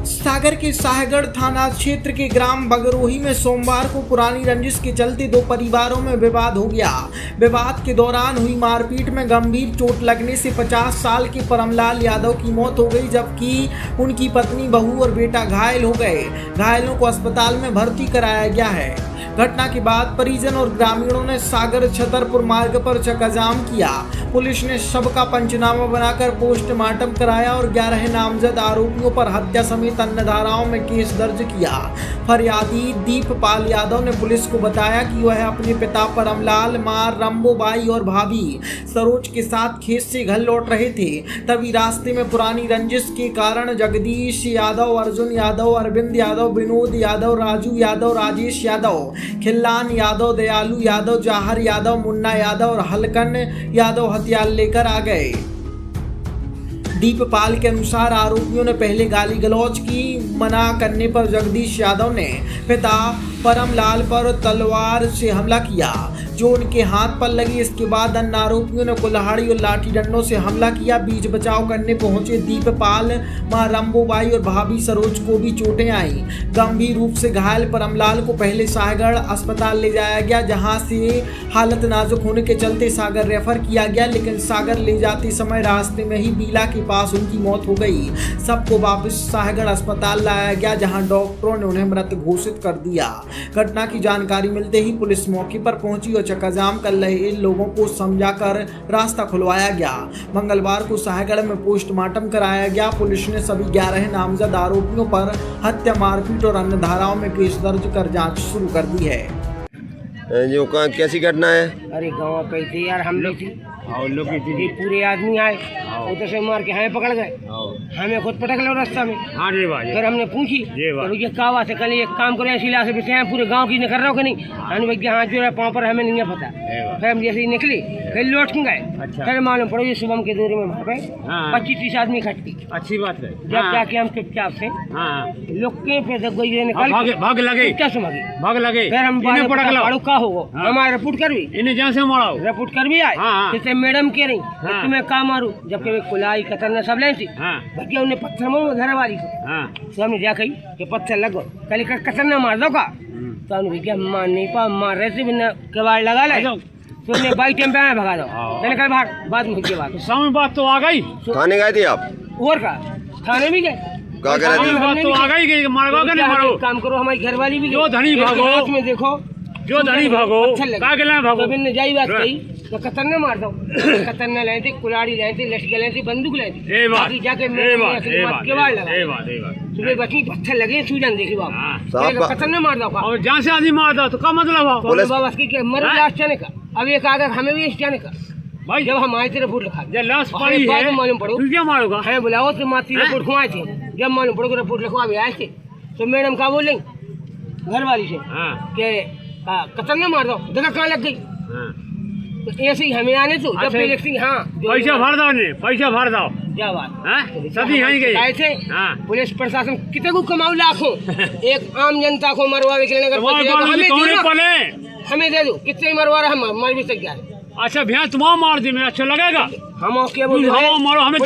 सागर के साहगढ़ थाना क्षेत्र के ग्राम बगरोही में सोमवार को पुरानी रंजिश के चलते दो परिवारों में विवाद हो गया। विवाद के दौरान हुई मारपीट में गंभीर चोट लगने से 50 साल के परमलाल यादव की मौत हो गई, जबकि उनकी पत्नी, बहू और बेटा घायल हो गए। घायलों को अस्पताल में भर्ती कराया गया है। घटना के बाद परिजन और ग्रामीणों ने सागर छतरपुर मार्ग पर चक्काजाम किया। पुलिस ने शव का पंचनामा बनाकर पोस्टमार्टम कराया और 11 नामजद आरोपियों पर हत्या समेत अन्य धाराओं में केस दर्ज किया। फरियादी दीपपाल यादव ने पुलिस को बताया कि वह अपने पिता परमलाल, मां रंबोबाई और भाभी सरोज के साथ खेत से घर लौट रहे थे। तभी रास्ते में पुरानी रंजिश के कारण जगदीश यादव, अर्जुन यादव, अरविंद यादव, विनोद यादव, राजू यादव, राजेश यादव, खिल्लान यादव, दयालु यादव, जाहर यादव, मुन्ना यादव और हलकन यादव हथियार लेकर आ गए। दीपपाल के अनुसार आरोपियों ने पहले गाली गलौज की। मना करने पर जगदीश यादव ने पिता परमलाल पर तलवार से हमला किया, जो उनके हाथ पर लगी। इसके बाद अन्य आरोपियों ने कुल्हाड़ी और लाठी डंडों से हमला किया। बीच बचाव करने पहुंचे दीपपाल, मां रंबोबाई और भाभी सरोज को भी चोटें आईं। गंभीर रूप से घायल परमलाल को पहले सागर अस्पताल ले जाया गया, जहां से हालत नाजुक होने के चलते सागर रेफर किया गया, लेकिन सागर ले जाते समय रास्ते में ही बीला के पास उनकी मौत हो गई। सबको वापस सागर अस्पताल लाया गया, जहां डॉक्टरों ने उन्हें मृत घोषित कर दिया। घटना की जानकारी मिलते ही पुलिस मौके पर पहुंची और चक्काजाम कर रहे लोगों को समझाकर रास्ता खुलवाया गया। मंगलवार को साहगढ़ में पोस्टमार्टम कराया गया। पुलिस ने सभी 11 नामजद आरोपियों पर हत्या, मारपीट और अन्य धाराओं में केस दर्ज कर जांच शुरू कर दी है। जो कैसी घटना है? अरे गाँव पे थी यार, हम लोग थी और लोग थी, पूरे आदमी आए, उधर से मार के हमें पकड़ गए, हमें खुद पटक लो रास्ता में। हाँ जी भाई। फिर हमने पूछी तो ये क्या बात है, कल एक काम करें ऐसी लाश बिछे हैं, पूरे गांव की कर रहे हो कि नहीं? हमने भैया हाँ जो है पाँव पर हमें नहीं है पता। फिर हम जैसे ही निकले फिर लौट के गए। फिर मालूम पड़ो ये सुबह के दूरी में वहाँ पे 25-30 आदमी इकट्ठी। अच्छी बात है। जब जाके हम चुपचाप से लोग के भाग लगे, क्या भाग लगे। फिर हम क्या होगा हमारे रिपोर्ट कर भी इन्हें जहाँ से रिपोर्ट कर भी आए। मैडम कह रही तुम्हें काम मारू, जबकि वे कुलाई कतरना सब ले थी। भैया उन्हें पत्थर मारो घर वाली को, तो हमने जा कही कि पत्थर लगो, कल कतरना मार दो का। तो हमने भैया मार नहीं पा, मार रहे थे बिना कबाड़ लगा ले, तो उन्हें बाइक टेम पे भगा दो। मैंने कल भाग बाद में भैया बात सामने बात तो आ गई। थाने गए थे आप? और का थाने भी गए, बात तो आ गई। मारो काम करो, हमारी घर वाली भी जो धनी भागो में देखो, जो धनी भागो भागो। मैंने जाई बात कही तो कतरना मार दो। कतरना लाए थे, कुल्हाड़ी लाए थे, लठिया लाए थे, बंदूक लाए थे। जाके सुबह बची पत्थर लगे, सूजन देखी बाबा कतरना मार दो। और जहाँ से आदमी मार दो तो क्या मतलब है? मर लास्ट का अब एक आगे हमें भी जाने का भाई। जब हम आए थे रिपोर्ट लिखा, मालूम पड़ो क्या मारोगा, हमें बुलाओ तो माती रिपोर्ट खुआए थे। जब मालूम पड़ो रिपोर्ट लिखवा भी आए थे तो मैडम क्या बोल रही घर वाली से कि कतरना मार दो, देखा कहाँ लग गई। तो ऐसे ही हमें आने तो जब पैसा भर दो, पैसा भर दो, क्या बात सभी यहीं गए आए थे। पुलिस प्रशासन कितने को कमाऊ लाखों, एक आम जनता को मरवावे के लिए हमें दे दो, कितने मरवा रहा हम मर भी तैयार। अच्छा भैया तुम्हारा मार दी में अच्छा लगेगा, हम क्या बोल हमें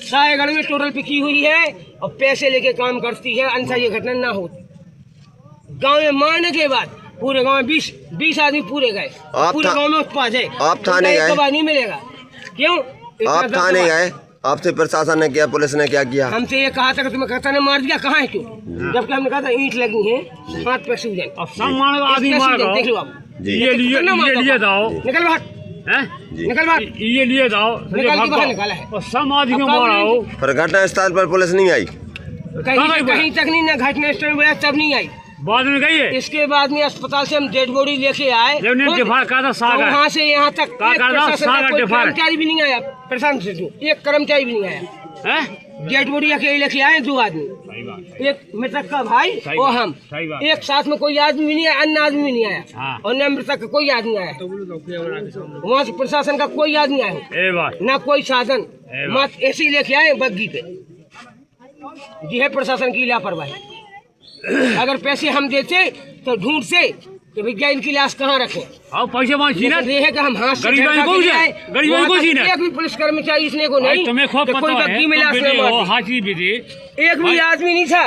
साहेगढ़ में टोटल पिकी हुई है और पैसे लेके काम करती है, अन्यथा ये घटना ना होती। गाँव में मारने के बाद पूरे गांव में 20 आदमी पूरे गए, पूरे गांव में उत्पाद है। आप थाने गए? नहीं मिलेगा। क्यों आप थाने गए? आपसे प्रशासन ने किया, पुलिस ने क्या किया? हमसे ये कहा था कि तुम्हें कतरना मार दिया, कहाँ है क्यों? जबकि हमने कहा था ईंट लगी है, हाथ पे सूजन। देख लो आप, ये लिए जाओ, निकल बाहर, निकल बाहर, ये लिए जाओ, निकाला है। सब आदमी को मारो। पर घटना स्थल पर पुलिस नहीं आई? कहीं तक नहीं, ना घटना स्थल पर तब नहीं आई, बाद में गई है। इसके बाद में अस्पताल से हम डेड बॉडी लेके आए, वहाँ से यहाँ तक कर्मचारी भी नहीं आया, प्रशासन से एक कर्मचारी भी नहीं आया। डेड बॉडी अकेले लेके आए 2 आदमी, एक मृतक का भाई और हम, एक साथ में कोई आदमी भी नहीं आया, अन्य आदमी भी नहीं आया और न मृतक का कोई आदमी आया। वहाँ से प्रशासन का कोई आदमी आया न कोई साधन, मत ऐसे ही लेके आए बग्गी पे। जी है प्रशासन की लापरवाही। अगर पैसे हम देते तो ढूंढ से कि भैया इनकी लाश कहाँ रखे। और पैसे वहाँ छीना ये है कि हम हाथ से गरीब झटका को के ले आए, गरीब वहाँ को तक छीना एक भी पुलिस कर्मचारी इसने को नहीं तुम्हें खूब कि कोई पता है बग्गी में लाश तुम न बेटे मार हो दी। हाथी भी थे एक भी आदमी नहीं था